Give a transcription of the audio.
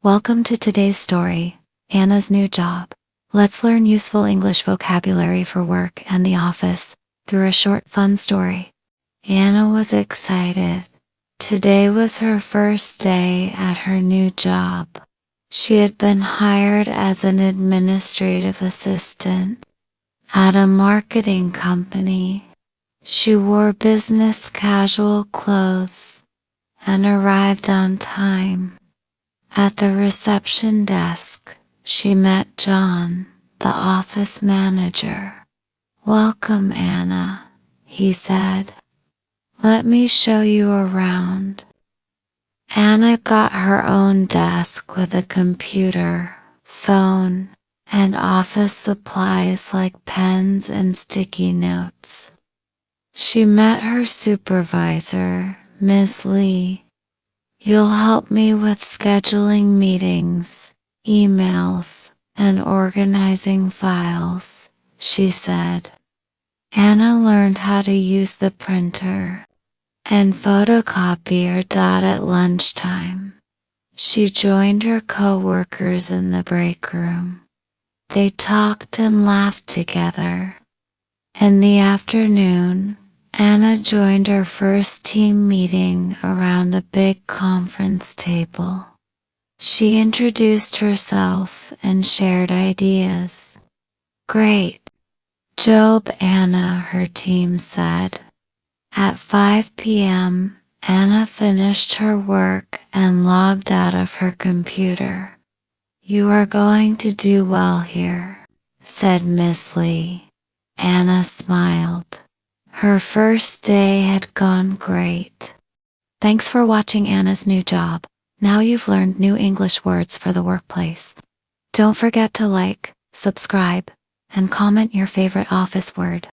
Welcome to today's story, Anna's new job. Let's learn useful English vocabulary for work and the office through a short fun story. Anna was excited. Today was her first day at her new job. She had been hired as an administrative assistant at a marketing company. She wore business casual clothes and arrived on time. At the reception desk, she met John, the office manager. "Welcome, Anna," he said. "Let me show you around." Anna got her own desk with a computer, phone, and office supplies like pens and sticky notes. She met her supervisor, Ms. Lee. "You'll help me with scheduling meetings, emails, and organizing files," she said. Anna learned how to use the printer and photocopier at lunchtime. She joined her coworkers in the break room. They talked and laughed together. In the afternoon, Anna joined her first team meeting around a big conference table. She introduced herself and shared ideas. "Great job, Anna," her team said. At 5 p.m., Anna finished her work and logged out of her computer. "You are going to do well here," said Miss Lee. Anna smiled. Her first day had gone great. Thanks for watching Anna's new job. Now you've learned new English words for the workplace. Don't forget to like, subscribe, and comment your favorite office word.